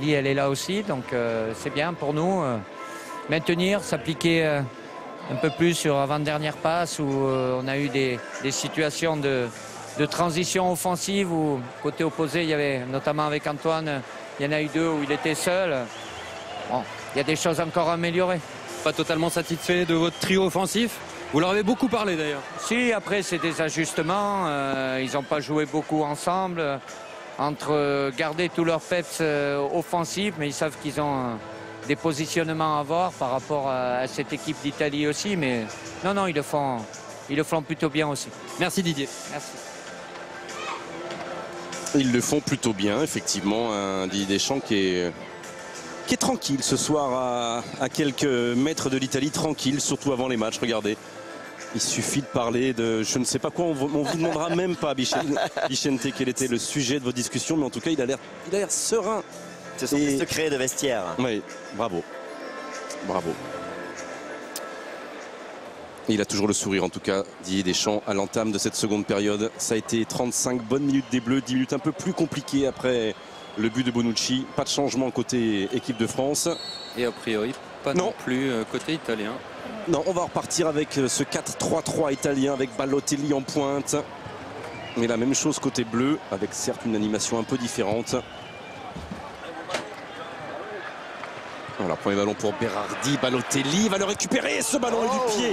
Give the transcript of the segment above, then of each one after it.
l'Italie, elle est là aussi. Donc c'est bien pour nous. Maintenir, s'appliquer un peu plus sur avant-dernière passe où on a eu des situations de transition offensive où côté opposé, il y avait notamment avec Antoine, il y en a eu 2 où il était seul. Bon, il y a des choses encore à améliorer. Pas totalement satisfait de votre trio offensif? Vous leur avez beaucoup parlé d'ailleurs. Si, après c'est des ajustements, ils n'ont pas joué beaucoup ensemble, entre garder tous leurs peps offensifs, mais ils savent qu'ils ont des positionnements à avoir par rapport à cette équipe d'Italie aussi, mais non, ils le font plutôt bien aussi. Merci Didier. Merci. Ils le font plutôt bien, effectivement, un Didier Deschamps qui est tranquille ce soir à quelques mètres de l'Italie, tranquille, surtout avant les matchs, regardez. Il suffit de parler de je ne sais pas quoi, on vous demandera même pas, Vicente, quel était le sujet de votre discussion, mais en tout cas, il a l'air serein. Ce sont des secrets de vestiaire. Oui, bravo. Bravo. Il a toujours le sourire, en tout cas, Didier Deschamps, à l'entame de cette seconde période. Ça a été 35 bonnes minutes des Bleus, 10 minutes un peu plus compliquées après le but de Bonucci. Pas de changement côté équipe de France. Et a priori, pas non plus côté italien. Non, on va repartir avec ce 4-3-3 italien avec Balotelli en pointe. Mais la même chose côté bleu, avec certes une animation un peu différente. Voilà, premier ballon pour Berardi, Balotelli va le récupérer, ce ballon est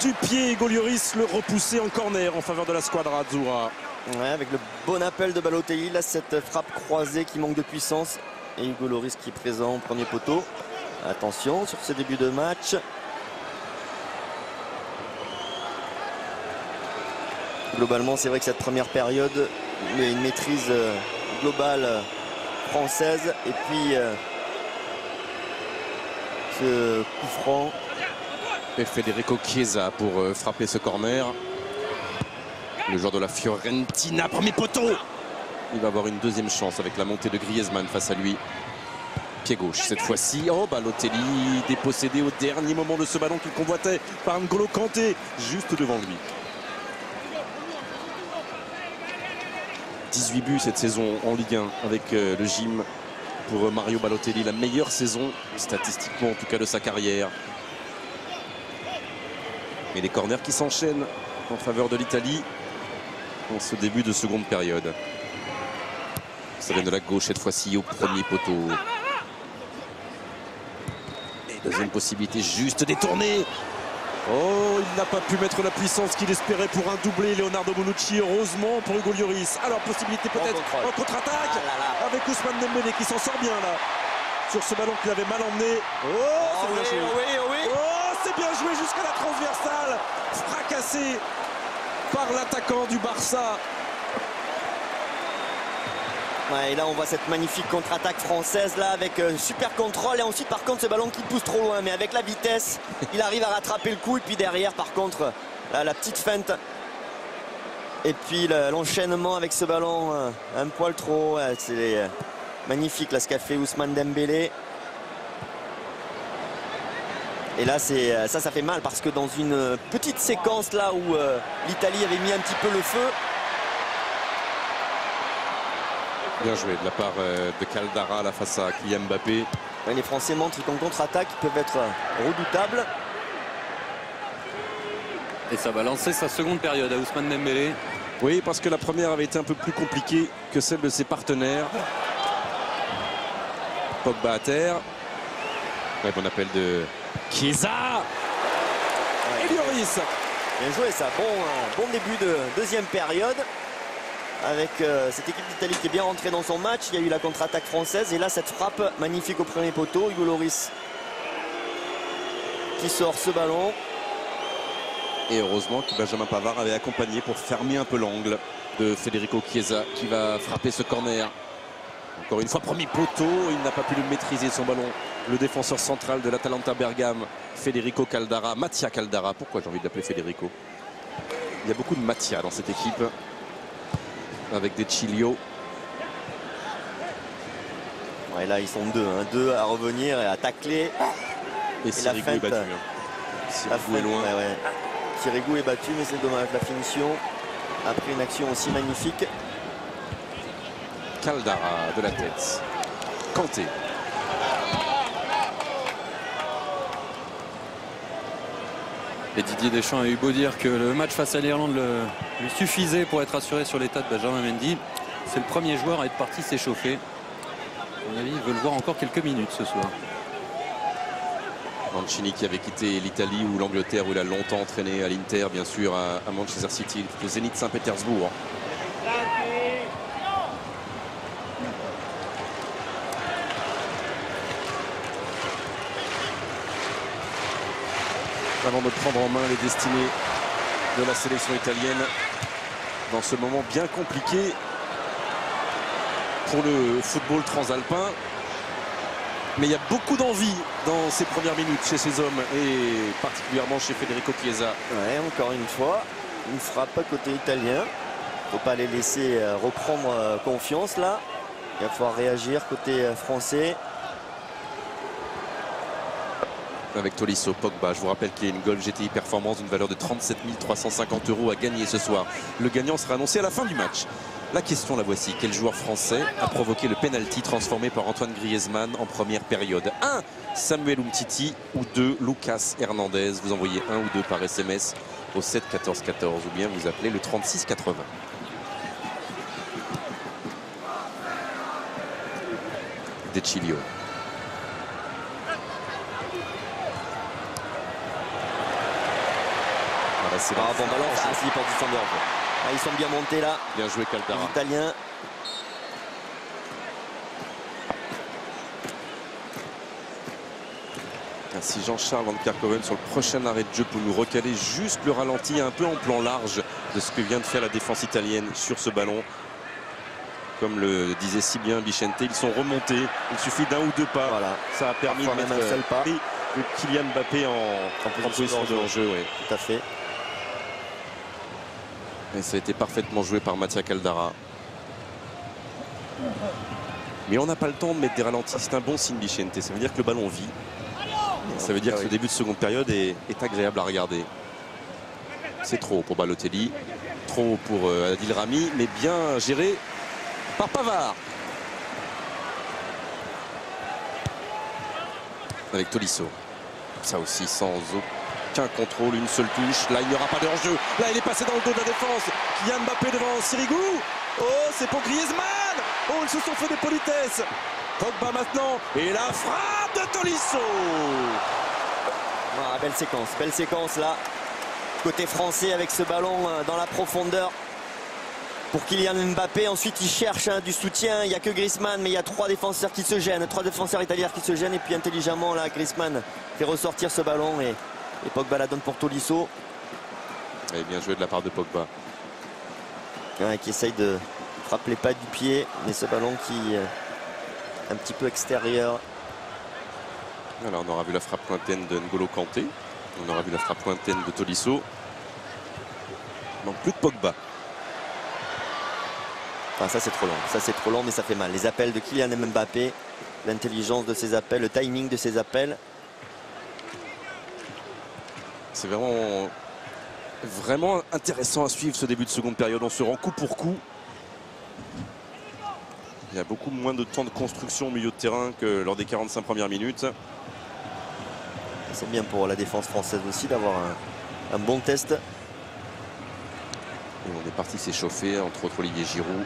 du pied, Hugo Lloris le repousser en corner en faveur de la squadra azzurra. Ouais, avec le bon appel de Balotelli, là cette frappe croisée qui manque de puissance et Hugo Lloris qui est présent au premier poteau. Attention sur ce début de match. Globalement, c'est vrai que cette première période, il y a une maîtrise globale française et puis ce coup franc. Et Federico Chiesa pour frapper ce corner. Le joueur de la Fiorentina, premier poteau. Il va avoir une deuxième chance avec la montée de Griezmann face à lui. Pied gauche cette fois-ci. Oh, Balotelli dépossédé au dernier moment de ce ballon qu'il convoitait par N'Golo Kanté juste devant lui. 18 buts cette saison en Ligue 1 avec le gym pour Mario Balotelli. La meilleure saison, statistiquement en tout cas, de sa carrière. Et les corners qui s'enchaînent en faveur de l'Italie en ce début de seconde période. Ça vient de la gauche cette fois-ci au premier poteau. Et deuxième possibilité juste détournée. Oh, il n'a pas pu mettre la puissance qu'il espérait pour un doublé. Leonardo Bonucci, heureusement pour Hugo Lloris. Alors, possibilité peut-être en contre-attaque avec Ousmane Dembélé qui s'en sort bien là. Sur ce ballon qu'il avait mal emmené. Oh, c'est bien joué. Oh, c'est bien joué jusqu'à la transversale. Fracassé par l'attaquant du Barça. Ouais, et là on voit cette magnifique contre-attaque française là avec super contrôle et ensuite par contre ce ballon qui pousse trop loin mais avec la vitesse il arrive à rattraper le coup et puis derrière par contre la petite feinte et puis l'enchaînement avec ce ballon un poil trop c'est magnifique là ce qu'a fait Ousmane Dembélé. Et là ça fait mal parce que dans une petite séquence là où l'Italie avait mis un petit peu le feu. Bien joué de la part de Caldara là, face à Kylian Mbappé. Les Français montrent qu'en contre-attaque ils peuvent être redoutables. Et ça va lancer sa seconde période à Ousmane Dembélé. Oui, parce que la première avait été un peu plus compliquée que celle de ses partenaires. Pogba à terre. Ouais, bon appel de Chiesa. Et Lloris. Bien joué ça, bon début de deuxième période. Avec cette équipe d'Italie qui est bien rentrée dans son match. Il y a eu la contre-attaque française et là cette frappe magnifique au premier poteau. Hugo Lloris qui sort ce ballon. Et heureusement que Benjamin Pavard avait accompagné pour fermer un peu l'angle de Federico Chiesa qui va frapper ce corner. Encore une fois, premier poteau, il n'a pas pu le maîtriser son ballon. Le défenseur central de l'Atalanta Bergame, Federico Caldara, Mattia Caldara. Pourquoi j'ai envie de l'appeler Federico? Il y a beaucoup de Mattia dans cette équipe. Avec des Chilio. Ouais, là ils sont deux à revenir et à tacler. Et Sirigu est battu. Sirigu est loin. Ouais. Sirigu est battu mais c'est dommage la finition. Après une action aussi magnifique. Caldara de la tête. Kanté. Et Didier Deschamps a eu beau dire que le match face à l'Irlande lui suffisait pour être assuré sur l'état de Benjamin Mendy. C'est le premier joueur à être parti s'échauffer. À mon avis, il veut le voir encore quelques minutes ce soir. Mancini qui avait quitté l'Italie ou l'Angleterre où il a longtemps entraîné à l'Inter, bien sûr, à Manchester City, le Zénith Saint-Pétersbourg. Avant de prendre en main les destinées de la sélection italienne dans ce moment bien compliqué pour le football transalpin. Mais il y a beaucoup d'envie dans ces premières minutes chez ces hommes et particulièrement chez Federico Chiesa. Ouais, encore une fois, une frappe côté italien. Faut pas les laisser reprendre confiance là. Il va falloir réagir côté français. Avec Tolisso, Pogba, je vous rappelle qu'il y a une Golf GTI Performance d'une valeur de 37 350 € à gagner ce soir. Le gagnant sera annoncé à la fin du match. La question, la voici. Quel joueur français a provoqué le penalty transformé par Antoine Griezmann en première période? 1. Samuel Umtiti ou 2. Lucas Hernandez. Vous envoyez 1 ou 2 par SMS au 7 14 14 ou bien vous appelez le 36 80. De Chilio. Bon ballon, c'est pour du standard. Ils sont bien montés là. Bien joué Caldara. Les Italiens. Ainsi Jean-Charles Van Kerkhoven sur le prochain arrêt de jeu pour nous recaler juste le ralenti un peu en plan large de ce que vient de faire la défense italienne sur ce ballon. Comme le disait si bien Vicente, ils sont remontés. Il suffit d'un ou deux pas. Voilà. Ça a permis de mettre un seul pas. De Kylian Mbappé en position de hors-jeu. Oui. Tout à fait. Et ça a été parfaitement joué par Mattia Caldara. Mais on n'a pas le temps de mettre des ralentis. C'est un bon signe, Vicente. Ça veut dire que le ballon vit. Ça veut dire que ce début de seconde période est agréable à regarder. C'est trop haut pour Balotelli. Trop haut pour Adil Rami. Mais bien géré par Pavard. Avec Tolisso. Ça aussi sans aucun contrôle, une seule touche. Là, il n'y aura pas de hors-jeu. Là, il est passé dans le dos de la défense. Kylian Mbappé devant Sirigu. Oh, c'est pour Griezmann. Oh, ils se sont fait des politesses. Pogba maintenant. Et la frappe de Tolisso. Ah, belle séquence là. Côté français avec ce ballon dans la profondeur. Pour Kylian Mbappé, ensuite il cherche du soutien, il n'y a que Griezmann, mais il y a 3 défenseurs qui se gênent, 3 défenseurs italiens qui se gênent, et puis intelligemment là Griezmann fait ressortir ce ballon et Pogba la donne pour Tolisso. Et bien joué de la part de Pogba. Qui essaye de frapper les pas du pied, mais ce ballon qui est un petit peu extérieur. Alors on aura vu la frappe lointaine de N'Golo Kanté, on aura vu la frappe lointaine de Tolisso. Donc plus de Pogba. Ça c'est trop long, mais ça fait mal. Les appels de Kylian Mbappé, l'intelligence de ses appels, le timing de ses appels. C'est vraiment intéressant à suivre ce début de seconde période. On se rend coup pour coup. Il y a beaucoup moins de temps de construction au milieu de terrain que lors des 45 premières minutes. C'est bien pour la défense française aussi d'avoir un bon test. Et on est parti s'échauffer, entre autres Olivier Giroud.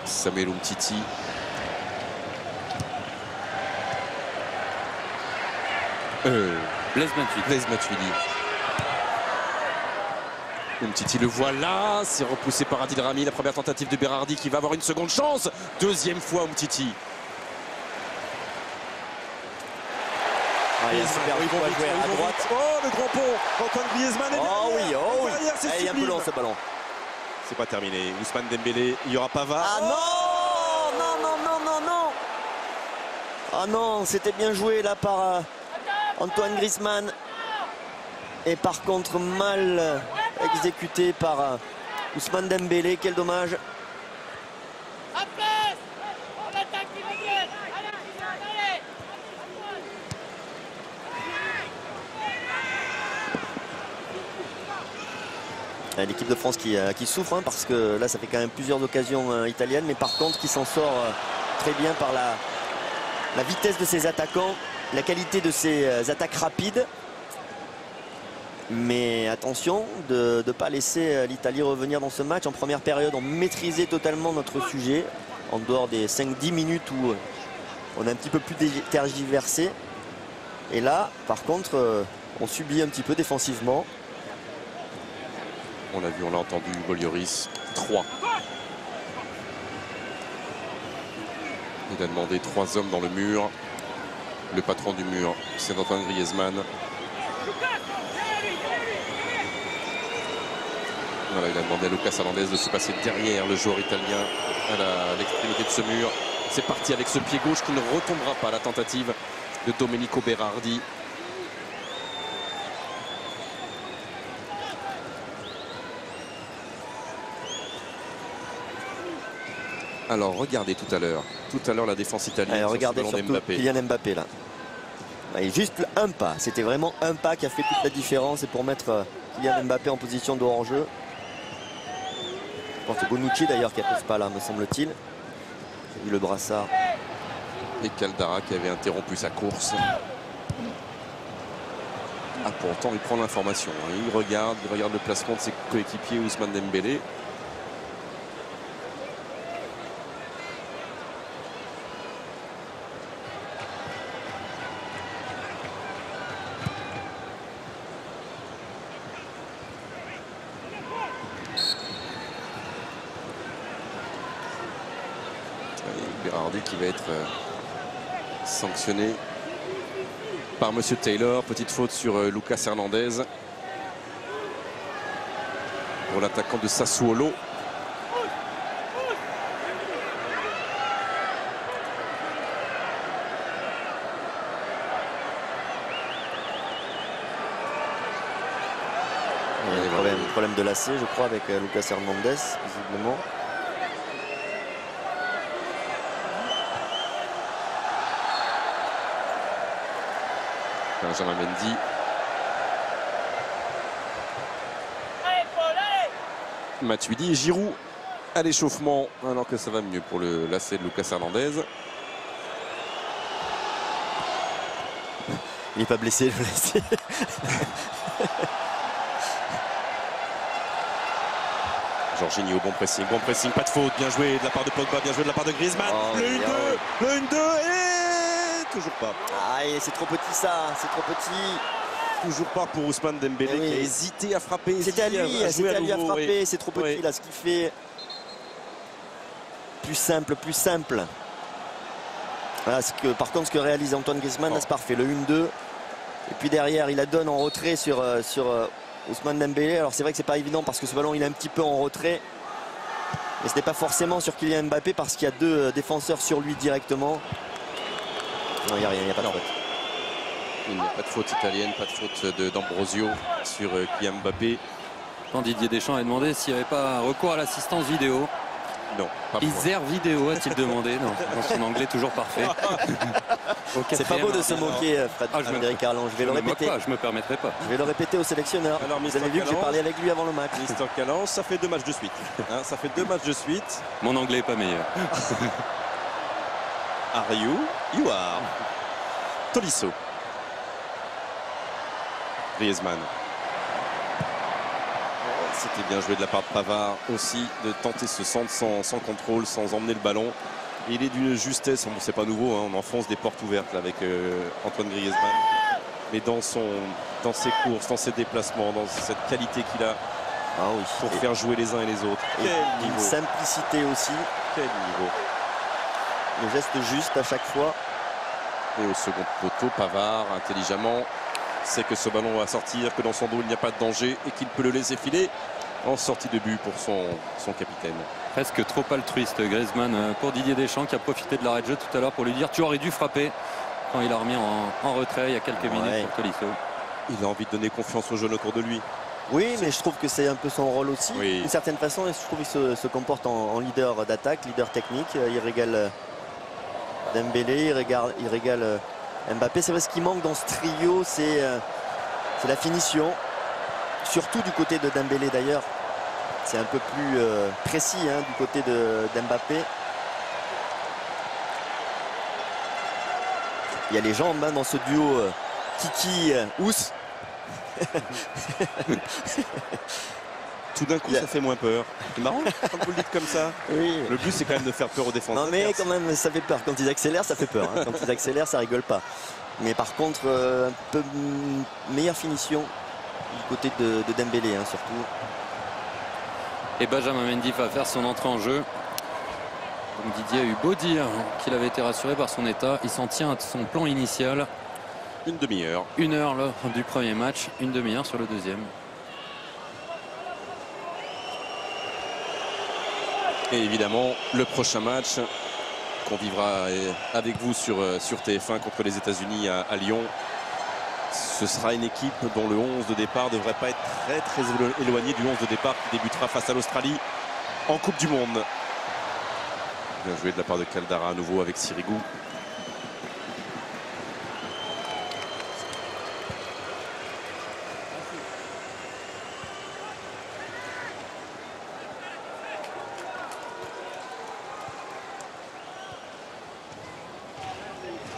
Samuel Umtiti. Blaise Matuidi. Umtiti le voit là, c'est repoussé par Adil Rami. La première tentative de Berardi qui va avoir une seconde chance. Deuxième fois Umtiti. Il y a super point à jouer à droite. Oh, le grand pont. Antoine Griezmann est derrière. Oh oui. Il est un peu long ce ballon. C'est pas terminé. Ousmane Dembélé, il y aura Pavard. Ah non. Ah non, c'était bien joué là par Antoine Griezmann. Et par contre mal exécuté par Ousmane Dembélé. Quel dommage. L'équipe de France qui souffre parce que là ça fait quand même plusieurs occasions italiennes, mais par contre qui s'en sort très bien par la vitesse de ses attaquants, la qualité de ses attaques rapides. Mais attention de ne pas laisser l'Italie revenir dans ce match. En première période, on maîtrisait totalement notre sujet, en dehors des 5-10 minutes où on a un petit peu plus tergiversé. Et là, par contre, on subit un petit peu défensivement. On l'a vu, on l'a entendu, Hugo Lloris, 3. Il a demandé 3 hommes dans le mur. Le patron du mur, c'est Antoine Griezmann. Voilà, il a demandé à Lucas Hernandez de se passer derrière le joueur italien à l'extrémité de ce mur. C'est parti avec ce pied gauche qui ne retombera pas, la tentative de Domenico Berardi. Alors regardez tout à l'heure la défense italienne. Allez, regardez surtout Kylian Mbappé là. Et juste un pas, c'était vraiment un pas qui a fait toute la différence et pour mettre Kylian Mbappé en position de hors-jeu. Je pense que c'est Bonucci d'ailleurs qui a fait ce pas là, me semble-t-il. J'ai vu le brassard. Et Caldara qui avait interrompu sa course. Ah, pourtant il prend l'information, hein. Il regarde le placement de ses coéquipiers Ousmane Dembélé. Berardi qui va être sanctionné par Monsieur Taylor. Petite faute sur Lucas Hernandez pour l'attaquant de Sassuolo. Il y a un problème de lacet, je crois, avec Lucas Hernandez, visiblement. Benjamin Mendy. Matuidi et Giroud à l'échauffement, alors que ça va mieux pour le lacet de Lucas Hernandez. Il n'est pas blessé, le lacet. Jorginho, bon pressing, pas de faute, bien joué de la part de Pogba, bien joué de la part de Griezmann. Oh, le 1-2 et toujours pas. Ah, c'est trop petit ça, c'est trop petit. Toujours pas pour Ousmane Dembélé qui a hésité à frapper. C'était à lui à frapper, oui. c'est trop petit là, ce qui fait plus simple. Voilà, par contre, ce que réalise Antoine Griezmann, là, c'est parfait, le 1-2. Et puis derrière, il la donne en retrait sur Ousmane Dembélé. Alors c'est vrai que c'est pas évident parce que ce ballon, il est un petit peu en retrait. Mais ce n'est pas forcément sur Kylian Mbappé parce qu'il y a 2 défenseurs sur lui directement. Non, il n'y a rien, il n'y a pas de faute. Il n'y a pas de faute italienne, pas de faute d'Ambrosio sur Kylian Mbappé. Quand Didier Deschamps a demandé s'il n'y avait pas un recours à l'assistance vidéo. Non, pas pour Iser vidéo a-t-il demandé? Non, dans son anglais toujours parfait. C'est pas beau de se moquer, Frédéric Harlan. Je vais le répéter. Je me permettrai pas. Je vais le répéter au sélectionneur. Alors, vous avez vu que j'ai parlé avec lui avant le match. Mister Callan, ça fait 2 matchs de suite. Hein, ça fait 2 matchs de suite. Mon anglais n'est pas meilleur. Are you? You are. Tolisso. Griezmann. C'était bien joué de la part de Pavard aussi de tenter ce centre sans contrôle, sans emmener le ballon. Et il est d'une justesse, c'est pas nouveau, hein, on enfonce des portes ouvertes là, avec Antoine Griezmann. Mais dans ses courses, dans ses déplacements, dans cette qualité qu'il a pour faire jouer les uns et les autres. Quel niveau. Simplicité aussi. Quel niveau. Le geste juste à chaque fois. Et au second poteau, Pavard intelligemment sait que ce ballon va sortir, que dans son dos il n'y a pas de danger et qu'il peut le laisser filer en sortie de but pour son capitaine. Presque trop altruiste Griezmann pour Didier Deschamps qui a profité de l'arrêt de jeu tout à l'heure pour lui dire tu aurais dû frapper quand il a remis en retrait il y a quelques minutes pour Tolisso. Il a envie de donner confiance aux jeunes autour de lui. Oui, mais je trouve que c'est un peu son rôle aussi. Oui. D'une certaine façon, je trouve qu'il se comporte en leader d'attaque, leader technique. Il régale Dembélé, il régale Mbappé. C'est vrai, ce qui manque dans ce trio, c'est la finition. Surtout du côté de Dembélé d'ailleurs. C'est un peu plus précis du côté d'Mbappé. Il y a les jambes dans ce duo Kiki-Ous. Tout d'un coup, ça fait moins peur. C'est marrant quand vous le dites comme ça. Oui. Le but, c'est quand même de faire peur aux défenseurs. Non mais quand même, ça fait peur. Quand ils accélèrent, ça fait peur. Hein. Quand ils accélèrent, ça rigole pas. Mais par contre, un peu meilleure finition du côté de Dembélé, hein, surtout. Et Benjamin Mendy va faire son entrée en jeu. Comme Didier a eu beau dire qu'il avait été rassuré par son état, il s'en tient à son plan initial. Une demi-heure. 1 heure lors du premier match, une demi-heure sur le deuxième. Et évidemment, le prochain match qu'on vivra avec vous sur TF1 contre les États-Unis à Lyon, ce sera une équipe dont le 11 de départ ne devrait pas être très éloigné du 11 de départ qui débutera face à l'Australie en Coupe du Monde. Bien joué de la part de Caldara à nouveau avec Sirigu.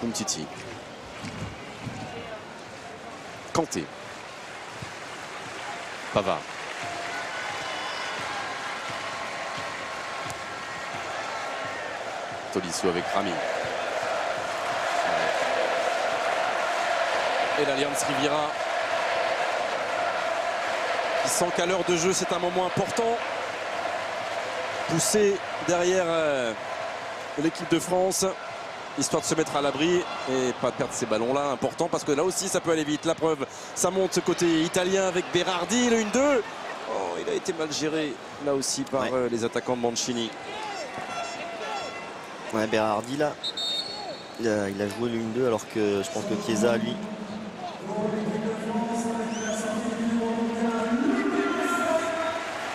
Umtiti. Kanté. Pavard. Tolisso avec Rami. Et l'Alliance Riviera qui sent qu'à l'heure de jeu c'est un moment important. Poussé derrière l'équipe de France, histoire de se mettre à l'abri et pas perdre ces ballons là, important parce que là aussi ça peut aller vite. La preuve, ça monte côté italien avec Berardi, le 1-2. Oh, il a été mal géré là aussi par les attaquants de Mancini. Ouais, Berardi là, il a joué le 1-2 alors que je pense que Chiesa lui.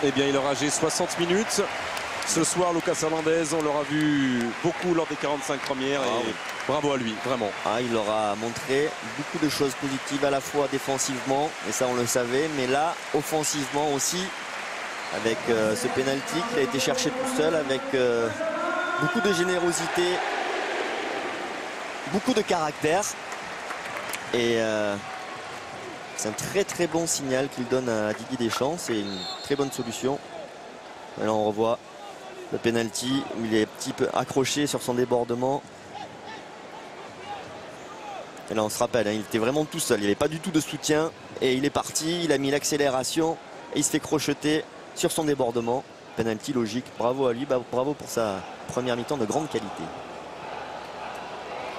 Eh bien il aura joué 60 minutes. Ce soir, Lucas Hernandez, on l'aura vu beaucoup lors des 45 premières et bravo à lui, vraiment. Il aura montré beaucoup de choses positives à la fois défensivement, et ça on le savait, mais là, offensivement aussi, avec ce penalty qu'il a été cherché tout seul, avec beaucoup de générosité, beaucoup de caractère. Et c'est un très bon signal qu'il donne à Didier Deschamps, c'est une très bonne solution. Et là on revoit le penalty où il est un petit peu accroché sur son débordement. Et là on se rappelle, hein, il était vraiment tout seul, il n'y avait pas du tout de soutien. Et il est parti, il a mis l'accélération et il se fait crocheter sur son débordement. Penalty logique, bravo à lui, bravo pour sa première mi-temps de grande qualité.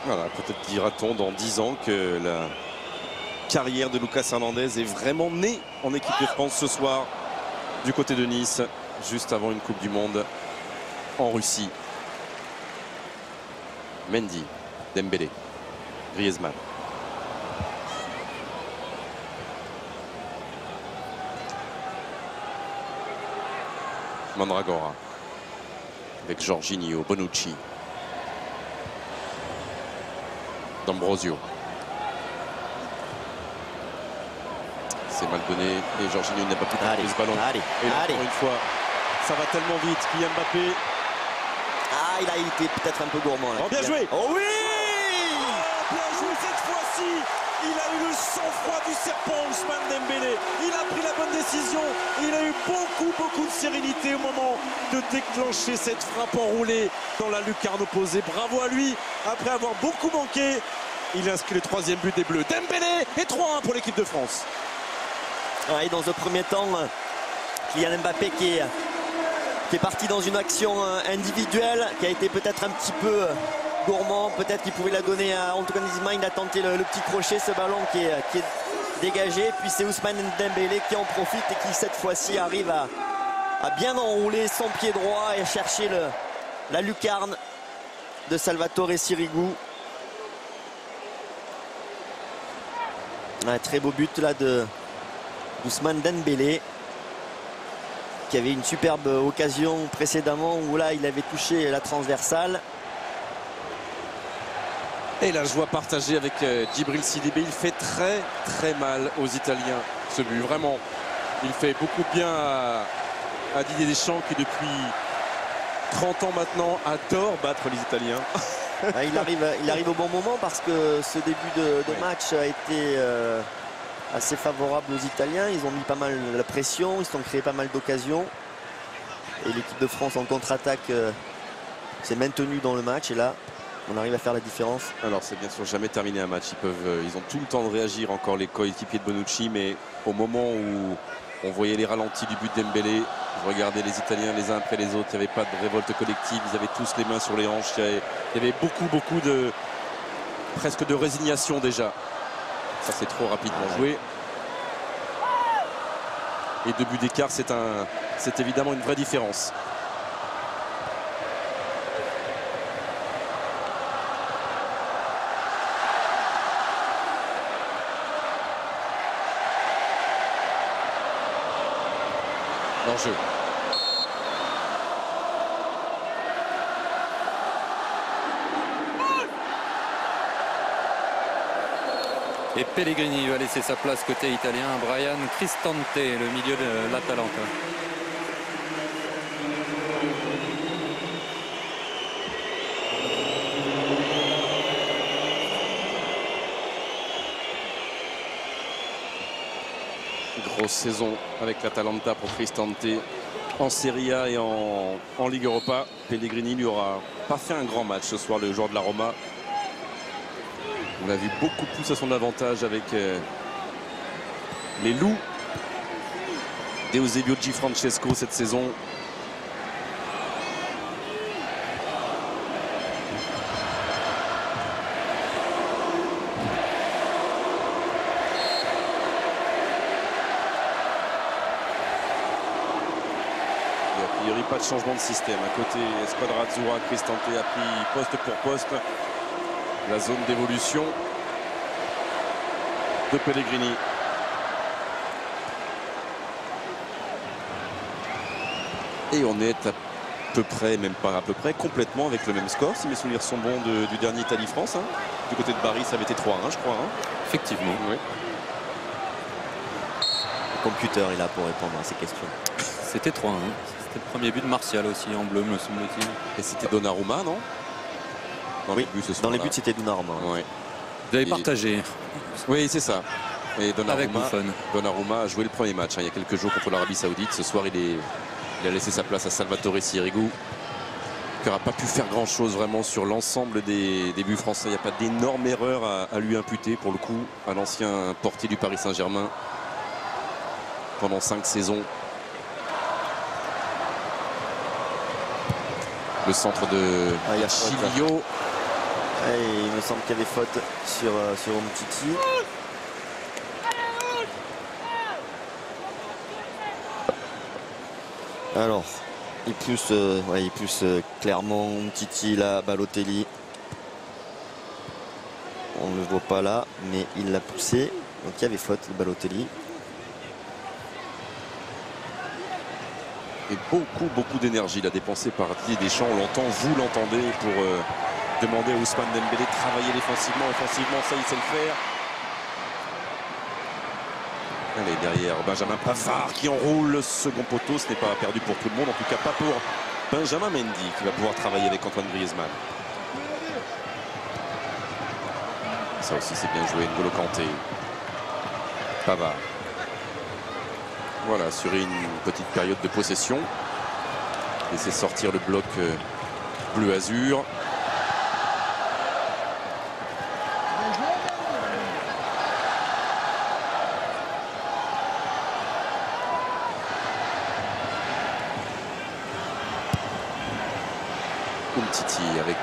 Voilà, peut-être dira-t-on dans 10 ans que la carrière de Lucas Hernandez est vraiment née en équipe de France ce soir du côté de Nice, juste avant une Coupe du Monde en Russie. Mendy, Dembélé, Griezmann. Mandragora avec Jorginho, Bonucci, D'Ambrosio. C'est mal donné et Jorginho n'a pas pu prendre ce ballon. Et là, encore une fois, ça va tellement vite. Kylian Mbappé. Il a été peut-être un peu gourmand là. Oh, bien joué. Oh oui, bien joué cette fois-ci. Il a eu le sang-froid du serpent, Ousmane Dembélé. Il a pris la bonne décision. Il a eu beaucoup de sérénité au moment de déclencher cette frappe enroulée dans la lucarne opposée. Bravo à lui. Après avoir beaucoup manqué, il inscrit le 3e but des Bleus. Dembélé et 3-1 pour l'équipe de France. Dans un premier temps, Kylian Mbappé qui est parti dans une action individuelle, qui a été peut-être un petit peu gourmand, peut-être qu'il pouvait la donner à Antoine Griezmann. Il a tenté le petit crochet, ce ballon qui est dégagé, puis c'est Ousmane Dembélé qui en profite et qui cette fois-ci arrive à bien enrouler son pied droit et chercher la lucarne de Salvatore Sirigu. Un très beau but là de Ousmane Dembélé, qui avait une superbe occasion précédemment où là il avait touché la transversale. Et la joie partagée avec Djibril Sidibé. Il fait très mal aux Italiens ce but, vraiment. Il fait beaucoup de bien à Didier Deschamps qui depuis 30 ans maintenant adore battre les Italiens. Il arrive au bon moment parce que ce début de match a été assez favorable aux Italiens. Ils ont mis pas mal la pression, ils se sont créés pas mal d'occasions. Et l'équipe de France en contre-attaque s'est maintenue dans le match. Et là, on arrive à faire la différence. Alors c'est bien sûr jamais terminé un match. Ils ont tout le temps de réagir encore les coéquipiers de Bonucci, mais au moment où on voyait les ralentis du but d'Embélé, vous regardez les Italiens les uns après les autres, il n'y avait pas de révolte collective, ils avaient tous les mains sur les hanches, il y avait beaucoup de presque de résignation déjà. Ça c'est trop rapidement joué. Et 2 buts d'écart, c'est évidemment une vraie différence. L'enjeu. Et Pellegrini va laisser sa place côté italien à Brian Cristante, le milieu de l'Atalanta. Grosse saison avec l'Atalanta pour Cristante en Serie A et en Ligue Europa. Pellegrini lui aura pas fait un grand match ce soir, le joueur de la Roma. On l'a vu beaucoup plus à son avantage avec les loups d'Eusebio Di Francesco cette saison. Pas de changement de système. À côté, Squadra Azzurra, Cristante a pris poste pour poste la zone d'évolution de Pellegrini. Et on est à peu près, même pas à peu près, complètement avec le même score, si mes souvenirs sont bons, du dernier Italie-France. Hein. Du côté de Bari, ça avait été 3-1, je crois. Hein. Effectivement. Oui. Le computer est là pour répondre à ces questions. C'était 3-1. C'était le premier but de Martial aussi en bleu, me semble-t-il. Et c'était Donnarumma, non? Oui, dans les buts, c'était Donnarumma. Ouais. Vous avez partagé. Oui, c'est ça. Et Avec Buffon. Donnarumma a joué le premier match il y a quelques jours contre l'Arabie Saoudite. Ce soir, il a laissé sa place à Salvatore Sirigu, qui n'aura pas pu faire grand-chose vraiment sur l'ensemble des buts français. Il n'y a pas d'énorme erreur à lui imputer, pour le coup, à l'ancien portier du Paris Saint-Germain pendant 5 saisons. Le centre de Chilio. Il me semble qu'il y avait faute sur Umtiti. Alors, il pousse clairement Umtiti là, Balotelli. On ne le voit pas là, mais il l'a poussé. Donc il y avait faute de Balotelli. Et beaucoup d'énergie là dépensée par Didier Deschamps. On l'entend, vous l'entendez, pour demander à Ousmane Dembélé de travailler défensivement, offensivement, ça il sait le faire. Allez, derrière Benjamin Pavard qui enroule le second poteau. Ce n'est pas perdu pour tout le monde, en tout cas pas pour Benjamin Mendy qui va pouvoir travailler avec Antoine Griezmann. Ça aussi c'est bien joué, N'Golo Kanté. Pavard. Voilà, sur une petite période de possession. Laisser sortir le bloc bleu-azur. Umtiti avec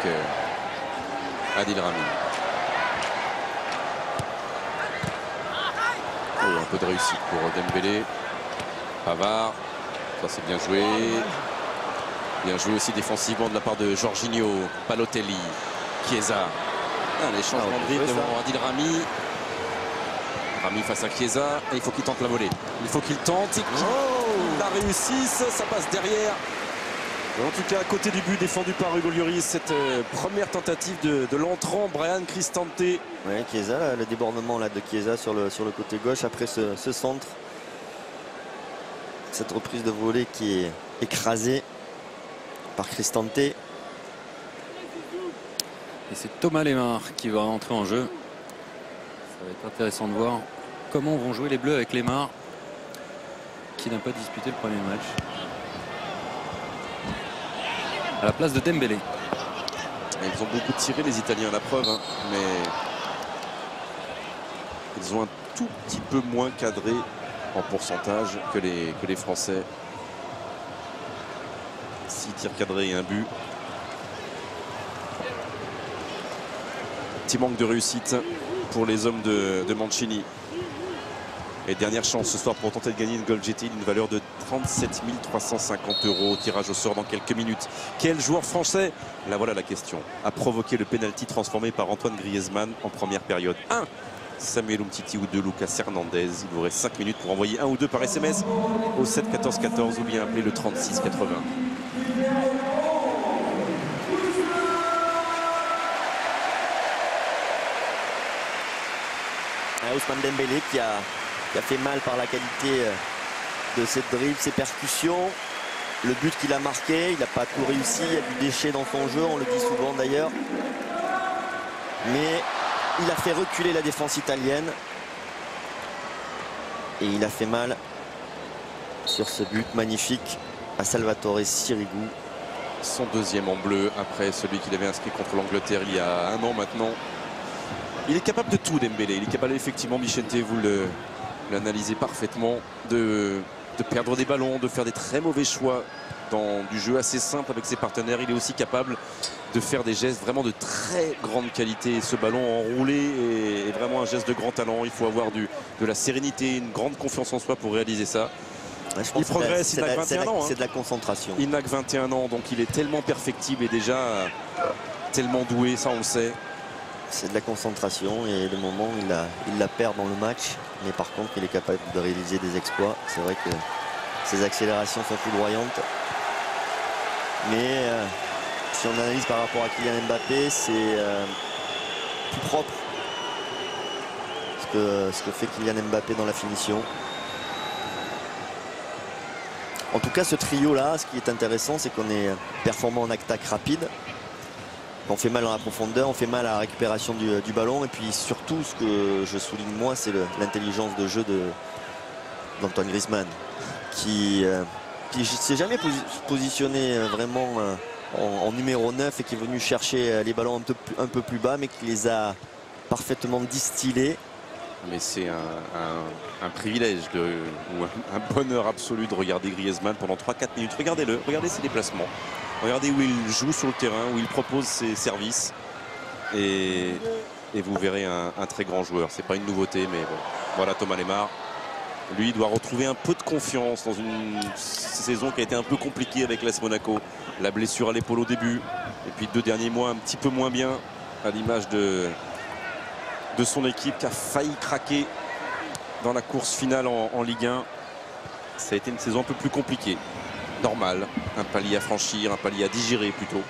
Adil Rami. Oh, un peu de réussite pour Dembélé. Pavard, ça c'est bien joué. Bien joué aussi défensivement de la part de Jorginho, Balotelli, Chiesa. Les changements de rythme devant Adil Rami. Rami face à Chiesa. Et il faut qu'il tente la volée. Il faut qu'il tente et qu'il la réussisse. Ça passe derrière. En tout cas, à côté du but défendu par Hugo Lloris, cette première tentative de l'entrant Brian Cristante. Oui, Chiesa, là, le débordement là, de Chiesa sur le côté gauche après ce centre. Cette reprise de volée qui est écrasée par Cristante. Et c'est Thomas Lemar qui va entrer en jeu. Ça va être intéressant de voir comment vont jouer les Bleus avec Lemar, qui n'a pas disputé le premier match. À la place de Dembélé. Ils ont beaucoup tiré les Italiens, la preuve, hein, mais ils ont un tout petit peu moins cadré en pourcentage que les Français. 6 tirs cadrés et un but. Petit manque de réussite pour les hommes de Mancini. Et dernière chance ce soir pour tenter de gagner une Gold GT d'une valeur de 37 350 €. Tirage au sort dans quelques minutes. Quel joueur français, là voilà la question, a provoqué le pénalty transformé par Antoine Griezmann en première période? 1. Samuel Umtiti ou 2. Lucas Hernandez. Il vous reste 5 minutes pour envoyer 1 ou 2 par SMS au 7 14 14 ou bien appeler le 36 80. Ousmane Dembélé qui a fait mal par la qualité de cette dribble, ses percussions. Le but qu'il a marqué, il n'a pas tout réussi, il y a du déchet dans son jeu, on le dit souvent d'ailleurs. Mais il a fait reculer la défense italienne. Et il a fait mal sur ce but magnifique à Salvatore Sirigu. Son deuxième en bleu après celui qu'il avait inscrit contre l'Angleterre il y a un an maintenant. Il est capable de tout, Dembélé. Il est capable effectivement, Michente, vous l'analysez parfaitement, de perdre des ballons, de faire des très mauvais choix dans du jeu assez simple avec ses partenaires. Il est aussi capable de faire des gestes vraiment de très grande qualité. Ce ballon enroulé est vraiment un geste de grand talent. Il faut avoir de la sérénité, une grande confiance en soi pour réaliser ça. Ouais, il progresse, il n'a que 21 ans. C'est de la concentration. Il n'a que 21 ans, donc il est tellement perfectible et déjà tellement doué, ça on le sait. C'est de la concentration et le moment il la perd dans le match, mais par contre il est capable de réaliser des exploits. C'est vrai que ses accélérations sont foudroyantes, mais si on analyse par rapport à Kylian Mbappé, c'est plus propre ce que fait Kylian Mbappé dans la finition. En tout cas, ce trio là, ce qui est intéressant, c'est qu'on est performant en attaque rapide. On fait mal dans la profondeur, on fait mal à la récupération du ballon. Et puis surtout, ce que je souligne moi, c'est l'intelligence de jeu d'Antoine Griezmann, qui ne s'est jamais positionné vraiment en numéro 9 et qui est venu chercher les ballons un peu plus bas, mais qui les a parfaitement distillés. Mais c'est un privilège ou un bonheur absolu de regarder Griezmann pendant 3-4 minutes. Regardez-le, regardez ses déplacements. Regardez où il joue sur le terrain, où il propose ses services. Et vous verrez un très grand joueur. C'est pas une nouveauté, mais bon. Voilà Thomas Lemar. Lui, il doit retrouver un peu de confiance dans une saison qui a été un peu compliquée avec l'AS Monaco. La blessure à l'épaule au début. Et puis 2 derniers mois un petit peu moins bien, à l'image de son équipe qui a failli craquer dans la course finale en Ligue 1. Ça a été une saison un peu plus compliquée. Normal, un palier à franchir, un palier à digérer plutôt.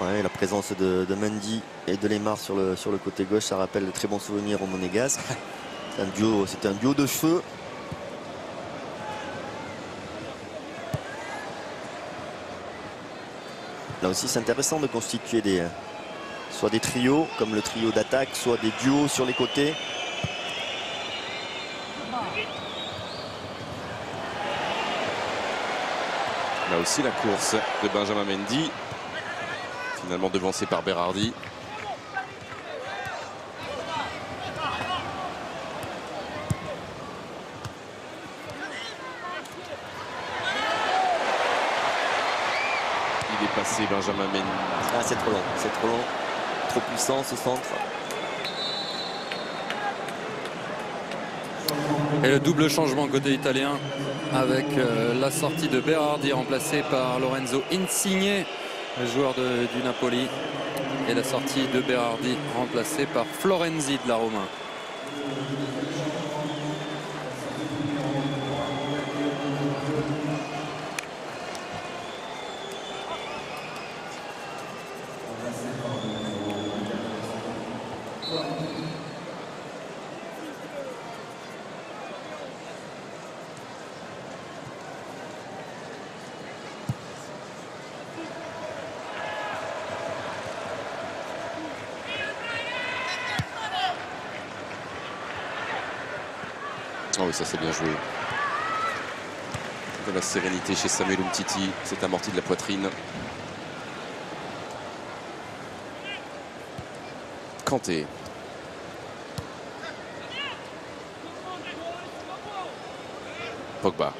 Ouais, la présence de Mendy et de Lemar sur le côté gauche, ça rappelle de très bons souvenirs au Monégasque. C'était un duo de feu. Là aussi, c'est intéressant de constituer soit des trios, comme le trio d'attaque, soit des duos sur les côtés. Là aussi la course de Benjamin Mendy, finalement devancé par Berardi. Il est passé Benjamin Mendy. Ah, c'est trop long, trop puissant ce centre. Et le double changement côté italien avec la sortie de Berardi remplacé par Lorenzo Insigne, le joueur du Napoli, et la sortie de Berardi remplacé par Florenzi de la Roma. Oh oui, ça c'est bien joué. De la sérénité chez Samuel Umtiti, c'est amorti de la poitrine. Kanté. Pogba.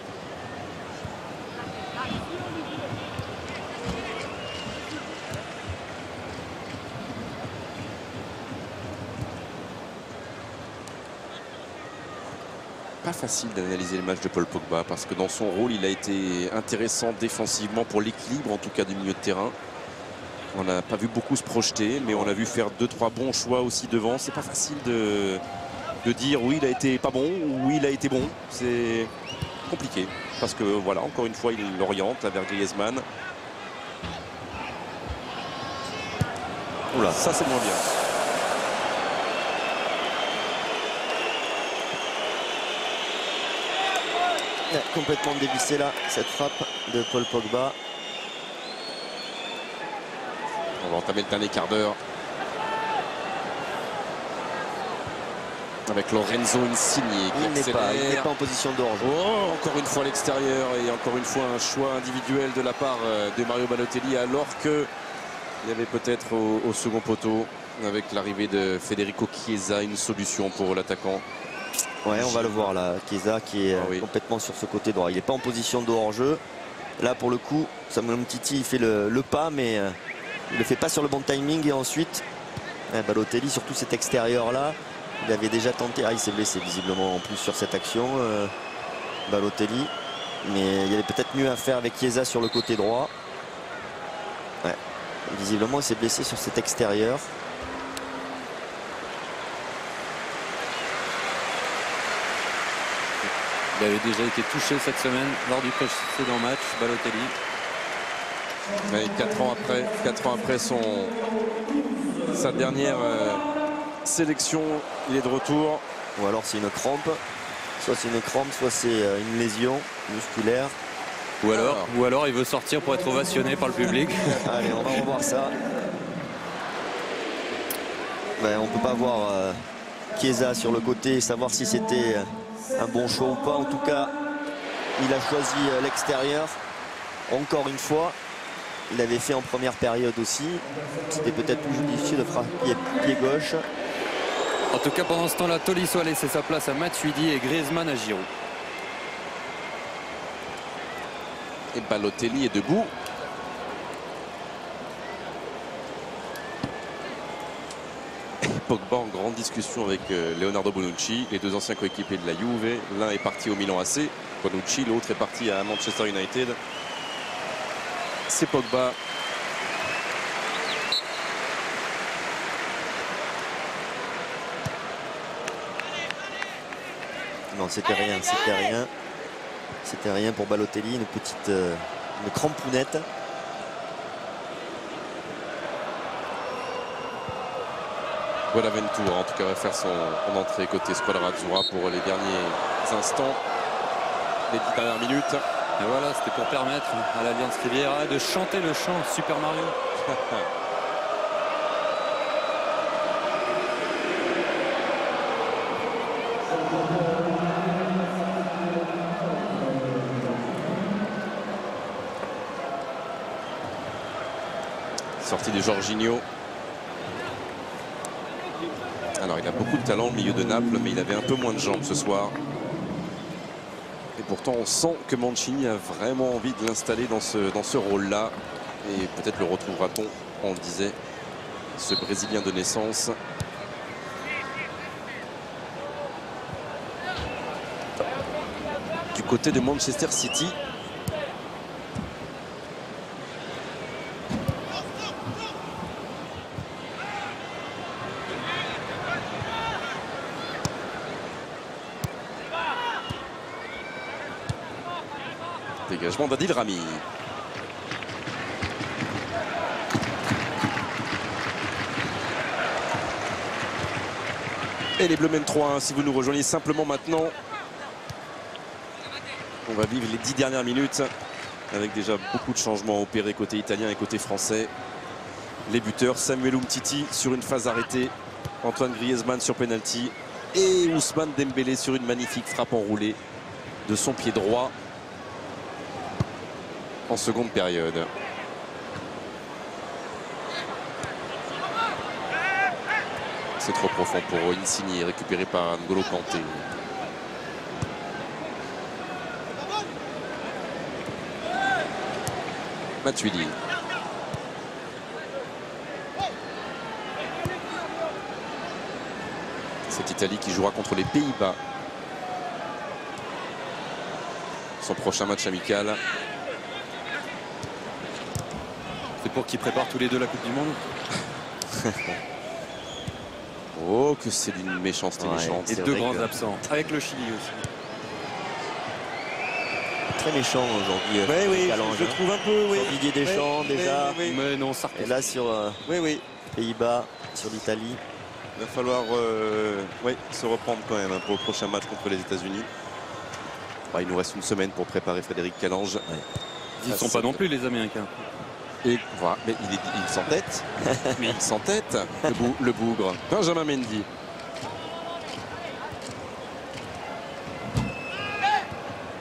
Pas facile d'analyser le match de Paul Pogba parce que dans son rôle il a été intéressant défensivement pour l'équilibre en tout cas du milieu de terrain. On n'a pas vu beaucoup se projeter mais on a vu faire 2-3 bons choix aussi devant. C'est pas facile de dire oui il a été pas bon ou oui il a été bon. C'est compliqué parce que voilà encore une fois il l'oriente vers Griezmann. Oula, ça c'est moins bien. Complètement dévissé là, cette frappe de Paul Pogba. On va entamer le dernier quart d'heure avec Lorenzo Insigne qui accélère. Il n'est pas en position de hors-jeu. Oh, encore une fois à l'extérieur et encore une fois un choix individuel de la part de Mario Balotelli alors que il y avait peut-être au second poteau avec l'arrivée de Federico Chiesa une solution pour l'attaquant. Ouais, on va le voir là, Chiesa qui est complètement sur ce côté droit. Il n'est pas en position de hors-jeu. Là pour le coup, Samuel Umtiti il fait le pas mais il ne le fait pas sur le bon timing et ensuite Balotelli surtout cet extérieur là, il avait déjà tenté, il s'est blessé visiblement en plus sur cette action Balotelli, mais il y avait peut-être mieux à faire avec Chiesa sur le côté droit. Ouais. Visiblement il s'est blessé sur cet extérieur. Il avait déjà été touché cette semaine lors du précédent match, Balotelli. Ouais, 4 ans après sa dernière sélection, il est de retour. Ou alors c'est une crampe. Soit c'est une crampe, soit c'est une lésion musculaire. Ou alors il veut sortir pour être ovationné par le public. Allez, on va revoir ça. Ben, on ne peut pas voir Chiesa sur le côté et savoir si c'était un bon choix ou pas. En tout cas, il a choisi l'extérieur. Encore une fois, il l'avait fait en première période aussi. C'était peut-être plus judicieux de frapper pied gauche. En tout cas, pendant ce temps-là, Tolisso a laissé sa place à Matuidi et Griezmann à Giroud. Et Balotelli est debout. Pogba en grande discussion avec Leonardo Bonucci, les deux anciens coéquipiers de la Juve. L'un est parti au Milan AC, Bonucci, l'autre est parti à Manchester United. C'est Pogba. Non, c'était rien, c'était rien. C'était rien pour Balotelli, une petite une crampounette. Bonaventura en tout cas va faire son entrée côté Squadra Azzurra pour les derniers instants, les 10 dernières minutes. Et voilà, c'était pour permettre à l'Alliance Riviera de chanter le chant Super Mario. Sortie de Jorginho. Alors il a beaucoup de talent au milieu de Naples, mais il avait un peu moins de jambes ce soir. Et pourtant on sent que Mancini a vraiment envie de l'installer dans ce rôle-là. Et peut-être le retrouvera-t-on, on le disait, ce Brésilien de naissance. Du côté de Manchester City. Dégagement d'Adil Rami. Et les Bleus mènent 3-1. Si vous nous rejoignez simplement maintenant, on va vivre les 10 dernières minutes avec déjà beaucoup de changements opérés côté italien et côté français. Les buteurs, Samuel Umtiti sur une phase arrêtée, Antoine Griezmann sur penalty Et Ousmane Dembélé sur une magnifique frappe enroulée de son pied droit en seconde période. C'est trop profond pour Insigne, récupéré par N'Golo Kanté. Matuidi. Cette Italie qui jouera contre les Pays-Bas. Son prochain match amical. C'est pour qu'ils préparent tous les deux la Coupe du Monde. Oh, que c'est d'une méchanceté méchante. Et deux grands absents, avec le Chili aussi. Très méchant aujourd'hui. Oui, je trouve un peu. Oui. Sur Didier Deschamps déjà. Mais non, Sarkozy. Et là sur Pays-Bas, sur l'Italie. Il va falloir se reprendre quand même pour le prochain match contre les États-Unis. Il nous reste une semaine pour préparer Frédéric Calange. Ils ne sont pas non plus les Américains. Et voilà, mais il s'entête. Mais il s'entête, le bougre. Benjamin Mendy.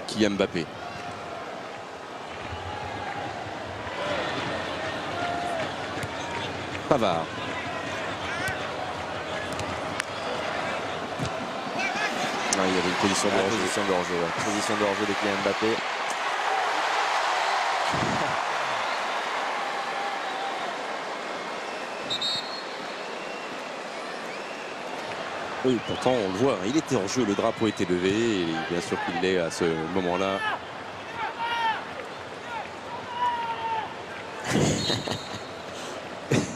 Kylian Mbappé. Pavard. Il y avait une position de hors-jeu. Position de hors-jeu de Kylian Mbappé. Oui, pourtant on le voit, il était hors jeu, le drapeau était levé et bien sûr qu'il l'est à ce moment-là.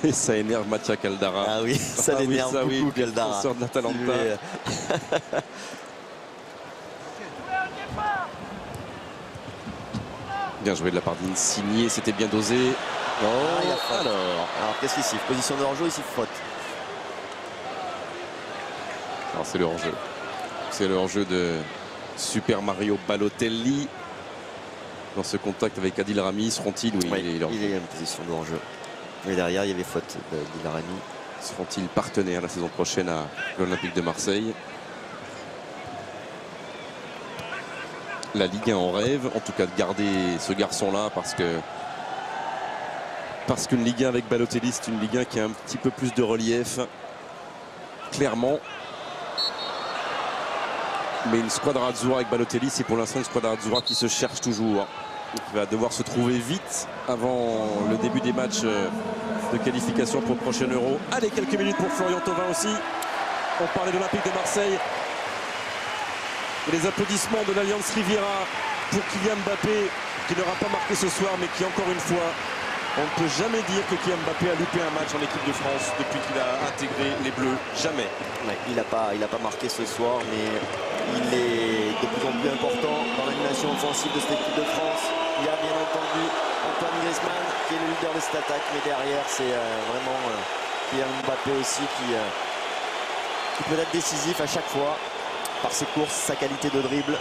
Et ça énerve Mathia Caldara. Ah oui, ça l'énerve beaucoup, Caldara. Défenseur de l'Atalanta. Bien joué de la part d'Insigne, c'était bien dosé. Alors qu'est-ce qu'il siffle? Position de hors-jeu, il siffle faute. Alors c'est le hors-jeu. C'est le hors-jeu de Super Mario Balotelli. Dans ce contact avec Adil Rami, seront-ils? Oui, il est en position de hors-jeu. Mais derrière, il y avait faute d'Adil Rami. Seront-ils partenaires la saison prochaine à l'Olympique de Marseille? La Ligue 1 en rêve, en tout cas de garder ce garçon-là parce qu'une Ligue 1 avec Balotelli, c'est une Ligue 1 qui a un petit peu plus de relief, clairement. Mais une squadra azzurra avec Balotelli, c'est pour l'instant une squadra azzurra qui se cherche toujours. Qui va devoir se trouver vite avant le début des matchs de qualification pour le prochain Euro. Allez, quelques minutes pour Florian Thauvin aussi. On parlait de l'Olympique de Marseille. Et les applaudissements de l'Alliance Riviera pour Kylian Mbappé, qui n'aura pas marqué ce soir, mais qui encore une fois, on ne peut jamais dire que Kylian Mbappé a loupé un match en équipe de France depuis qu'il a intégré les Bleus. Jamais. Ouais, il n'a pas marqué ce soir, mais il est de plus en plus important dans l'animation offensive de cette équipe de France. Il y a bien entendu Antoine Griezmann qui est le leader de cette attaque, mais derrière c'est vraiment Kylian Mbappé aussi qui peut être décisif à chaque fois par ses courses, sa qualité de dribble.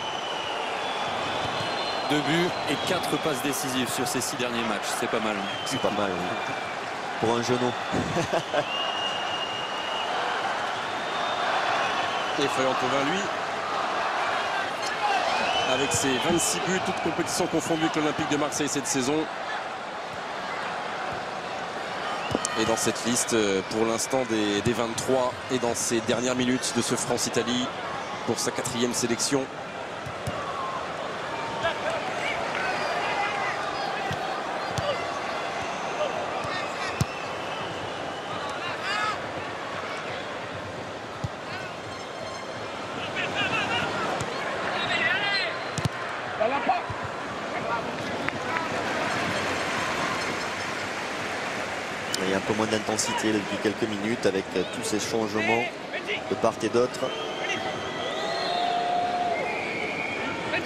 2 buts et 4 passes décisives sur ces 6 derniers matchs, c'est pas mal. C'est pas mal, oui. Pour un genou. Et Florian Thauvin, lui, avec ses 26 buts, toutes compétitions confondues avec l'Olympique de Marseille cette saison. Et dans cette liste, pour l'instant, des 23 et dans ces dernières minutes de ce France-Italie pour sa 4e sélection. Il y a un peu moins d'intensité depuis quelques minutes avec tous ces changements de part et d'autre.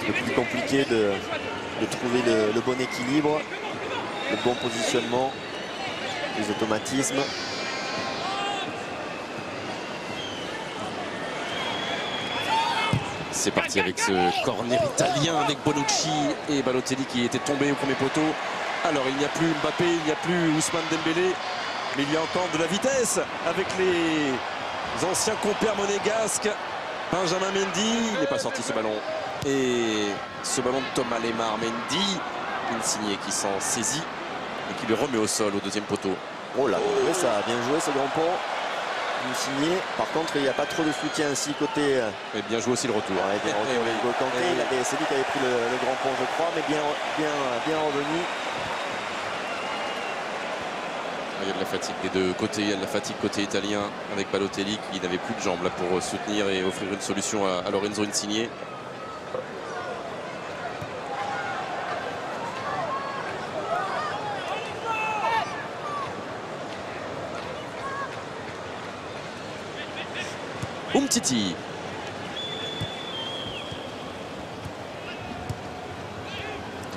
Le plus compliqué de trouver le bon équilibre, le bon positionnement, les automatismes. C'est parti avec ce corner italien avec Bonucci et Balotelli qui était tombé au premier poteau. Alors il n'y a plus Mbappé, il n'y a plus Ousmane Dembélé, mais il y a encore de la vitesse avec les anciens compères monégasques. Benjamin Mendy, il n'est pas sorti ce ballon. Et ce ballon de Thomas Lemar Mendy, Insigne qui s'en saisit et qui le remet au sol au deuxième poteau. Oh là, ça a bien joué ce grand pont. Insigne. Par contre, il n'y a pas trop de soutien ici côté. Et bien joué aussi le retour. Ouais, bien retour, N'Golo Kanté. C'est lui qui avait pris le grand pont, je crois, mais bien revenu. Il y a de la fatigue des deux côtés, il y a de la fatigue côté italien avec Balotelli qui n'avait plus de jambes là pour soutenir et offrir une solution à Lorenzo Insigne. Umtiti.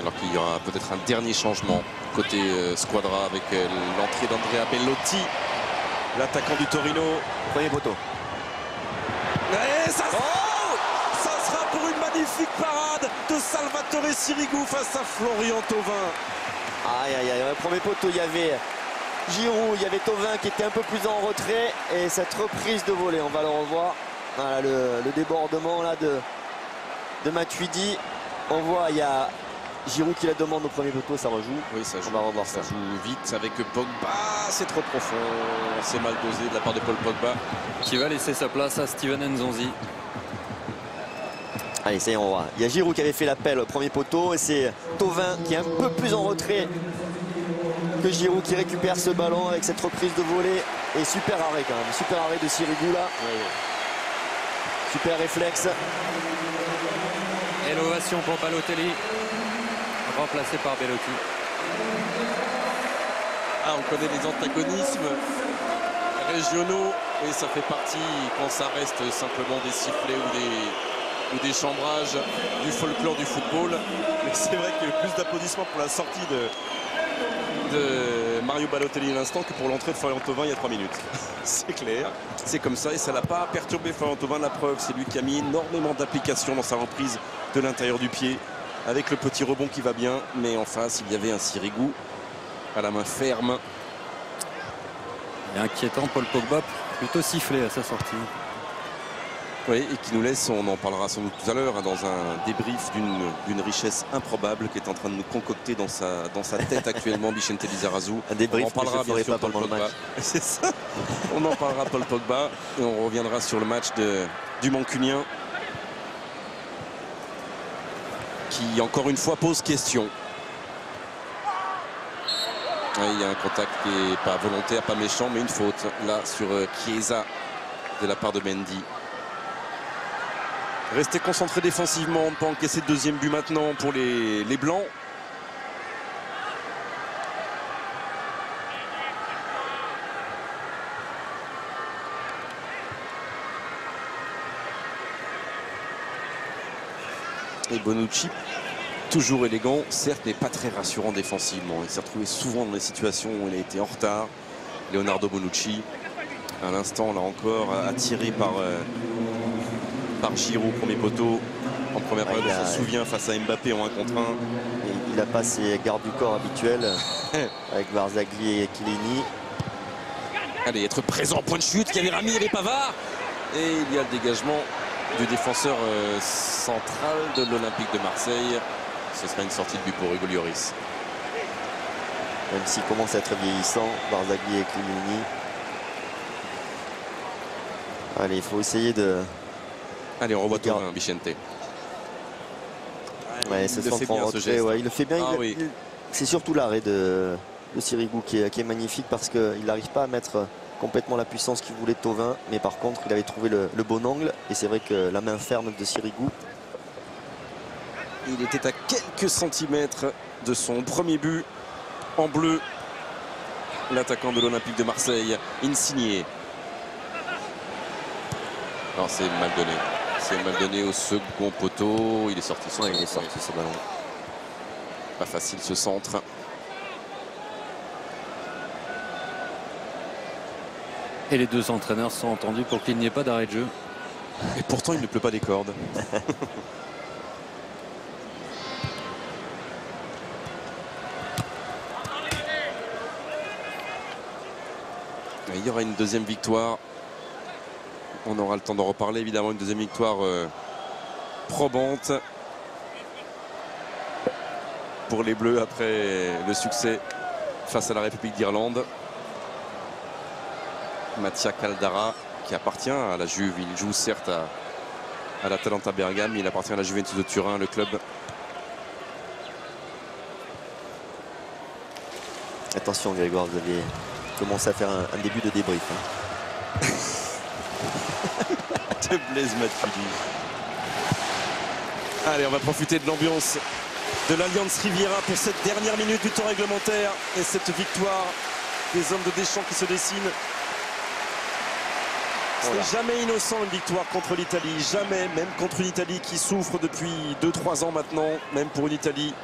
Alors qu'il y aura peut-être un dernier changement côté Squadra avec l'entrée d'Andrea Bellotti, l'attaquant du Torino. Premier poteau. Et ça sera pour une magnifique parade de Salvatore Sirigu face à Florian Thauvin. Aïe aïe aïe, premier poteau, il y avait Giroud, il y avait Thauvin qui était un peu plus en retrait. Et cette reprise de volée, on va le revoir. Voilà, le débordement là de Matuidi. On voit, il y a Giroud qui la demande au premier poteau, ça rejoue. Oui, ça joue. On va revoir Ça ça. joue vite avec Pogba. C'est trop profond. C'est mal dosé de la part de Paul Pogba. Qui va laisser sa place à Steven Nzonzi. Allez, ça y est, on voit. Il y a Giroud qui avait fait l'appel au premier poteau. Et c'est Thauvin qui est un peu plus en retrait que Giroud qui récupère ce ballon avec cette reprise de volée. Et super arrêt quand même. Super arrêt de Sirigu là. Oui. Super réflexe. Et l'ovation pour Balotelli, remplacé par Bellotti. Ah, on connaît les antagonismes régionaux. Et ça fait partie, quand ça reste simplement des sifflets ou des chambrages du folklore du football. Mais c'est vrai qu'il y a eu plus d'applaudissements pour la sortie de Mario Balotelli à l'instant que pour l'entrée de Florian Thauvin il y a 3 minutes. C'est clair, c'est comme ça et ça n'a pas perturbé Florian Thauvin. La preuve, c'est lui qui a mis énormément d'application dans sa reprise de l'intérieur du pied avec le petit rebond qui va bien. Mais en face, il y avait un Sirigu à la main ferme. Et inquiétant, Paul Pogba plutôt sifflé à sa sortie. Oui, et qui nous laisse, on en parlera sans doute tout à l'heure, dans un débrief d'une richesse improbable qui est en train de nous concocter dans sa tête actuellement, Vicente Lizarazu. Un débrief, on en parlera bien sûr Paul Pogba. C'est ça. On en parlera Paul Pogba et on reviendra sur le match du Mancunien qui encore une fois pose question. Il y a un contact qui n'est pas volontaire, pas méchant, mais une faute là sur Chiesa de la part de Mendy. Restez concentrés défensivement, on ne peut pas encaisser de deuxième but maintenant pour les Blancs. Et Bonucci, toujours élégant, certes, mais pas très rassurant défensivement. Il s'est retrouvé souvent dans des situations où il a été en retard. Leonardo Bonucci, à l'instant, là encore, attiré par Giroud, premier poteau. En première période, on s'en souvient, face à Mbappé en 1 contre 1. Il n'a pas ses gardes du corps habituels avec Barzagli et Chiellini. Allez, être présent, point de chute, il y avait Rami, il y avait Pavard. Et il y a le dégagement du défenseur central de l'Olympique de Marseille. Ce sera une sortie de but pour Hugo Lloris. Même s'il commence à être vieillissant, Barzagli et Chiellini. Allez, il faut essayer de... Allez, on revoit Thauvin, Vicente. Ouais, ce centre en retrait, ouais, il le fait bien. Oui. C'est surtout l'arrêt de Sirigu qui est magnifique parce qu'il n'arrive pas à mettre complètement la puissance qu'il voulait de Thauvin. Mais par contre, il avait trouvé le bon angle. Et c'est vrai que la main ferme de Sirigu. Il était à quelques centimètres de son premier but en bleu. L'attaquant de l'Olympique de Marseille, Insigne. Alors c'est mal donné. C'est mal donné au second poteau. Il est sorti ce ballon. Il est sorti ce ballon. Pas facile ce centre. Et les deux entraîneurs se sont entendus pour qu'il n'y ait pas d'arrêt de jeu. Et pourtant il ne pleut pas des cordes. Il y aura une deuxième victoire On aura le temps d'en reparler, évidemment. Une deuxième victoire probante pour les Bleus après le succès face à la République d'Irlande. Mattia Caldara, qui appartient à la Juve, il joue certes à l'Atalanta Bergame, il appartient à la Juventus de Turin, le club. Attention Grégoire, vous avez commencé à faire un début de débrief. Hein. De Blaise Matuidi. Allez, on va profiter de l'ambiance de l'Allianz Riviera pour cette dernière minute du temps réglementaire et cette victoire des hommes de Deschamps qui se dessinent. Ce n'est jamais innocent une victoire contre l'Italie, jamais, même contre une Italie qui souffre depuis 2-3 ans maintenant, même pour une Italie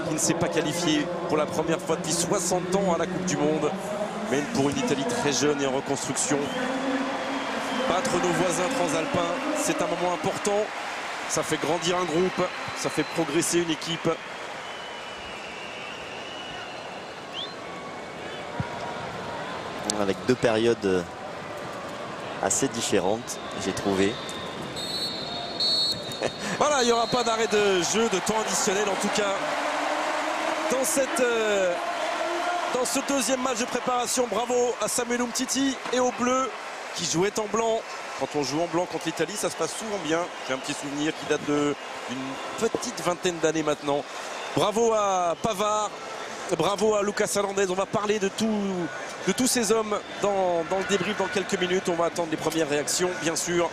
qui ne s'est pas qualifiée pour la première fois depuis 60 ans à la Coupe du Monde, même pour une Italie très jeune et en reconstruction. Battre nos voisins transalpins, c'est un moment important, ça fait grandir un groupe, ça fait progresser une équipe. Avec deux périodes assez différentes, j'ai trouvé. Voilà, il n'y aura pas d'arrêt de jeu, de temps additionnel en tout cas. Dans ce deuxième match de préparation, bravo à Samuel Umtiti et aux Bleus qui jouaient en blanc. Quand on joue en blanc contre l'Italie, ça se passe souvent bien. J'ai un petit souvenir qui date d'une petite vingtaine d'années maintenant. Bravo à Pavard, bravo à Lucas Hernandez. On va parler de tous ces hommes dans le débrief dans quelques minutes. On va attendre les premières réactions, bien sûr,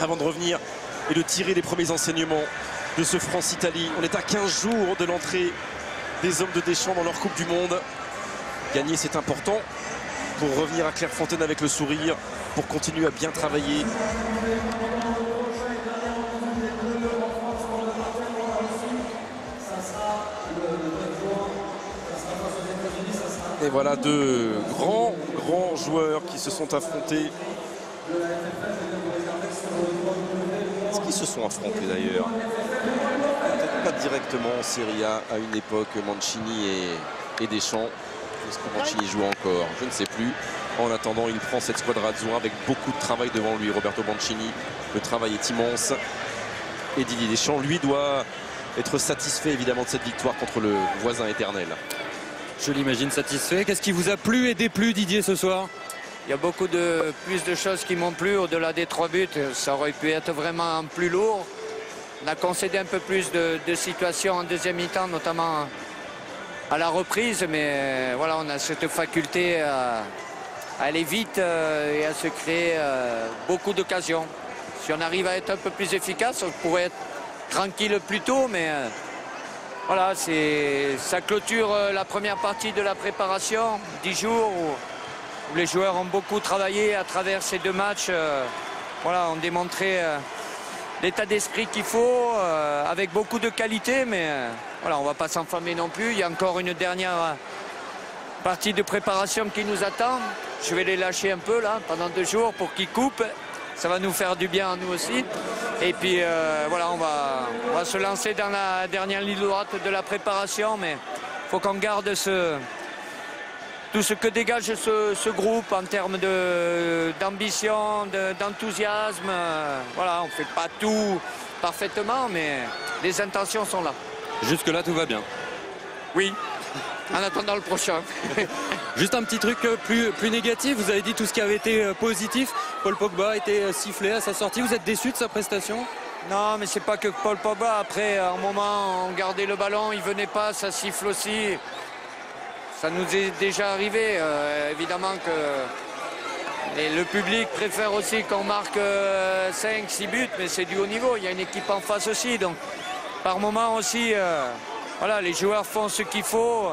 avant de revenir et de tirer les premiers enseignements de ce France-Italie. On est à 15 jours de l'entrée des hommes de Deschamps dans leur Coupe du Monde. Gagner, c'est important pour revenir à Clairefontaine avec le sourire, pour continuer à bien travailler. Et voilà deux grands joueurs qui se sont affrontés. Est-ce qu'ils se sont affrontés d'ailleurs? Peut-être pas directement en Serie A à une époque, Mancini et Deschamps. Est-ce que Mancini joue encore? Je ne sais plus. En attendant, il prend cette squadra azzurra avec beaucoup de travail devant lui. Roberto Mancini, le travail est immense. Et Didier Deschamps, lui, doit être satisfait évidemment de cette victoire contre le voisin éternel. Je l'imagine satisfait. Qu'est-ce qui vous a plu et déplu, Didier, ce soir? Il y a beaucoup plus de choses qui m'ont plu au-delà des 3 buts. Ça aurait pu être vraiment plus lourd. On a concédé un peu plus de situations en deuxième mi-temps, notamment à la reprise. Mais voilà, on a cette faculté à aller vite et à se créer beaucoup d'occasions. Si on arrive à être un peu plus efficace, on pourrait être tranquille plus tôt, mais voilà, ça clôture la première partie de la préparation, 10 jours où les joueurs ont beaucoup travaillé à travers ces 2 matchs. Voilà, ont démontré l'état d'esprit qu'il faut, avec beaucoup de qualité, mais voilà, on ne va pas s'enflammer non plus. Il y a encore une dernière partie de préparation qui nous attend. Je vais les lâcher un peu là pendant 2 jours pour qu'ils coupent. Ça va nous faire du bien à nous aussi. Et puis voilà, on va se lancer dans la dernière ligne droite de la préparation, mais il faut qu'on garde tout ce que dégage ce groupe en termes d'ambition, d'enthousiasme. Voilà, on ne fait pas tout parfaitement, mais les intentions sont là. Jusque-là, tout va bien. Oui, en attendant le prochain. Juste un petit truc plus négatif, vous avez dit tout ce qui avait été positif. Paul Pogba a été sifflé à sa sortie, vous êtes déçu de sa prestation? Non, mais c'est pas que Paul Pogba. Après, à un moment, on gardait le ballon, il venait pas, ça siffle aussi. Ça nous est déjà arrivé. Évidemment que le public préfère aussi qu'on marque 5-6 buts, mais c'est du haut niveau. Il y a une équipe en face aussi. Donc, par moment aussi, voilà, les joueurs font ce qu'il faut.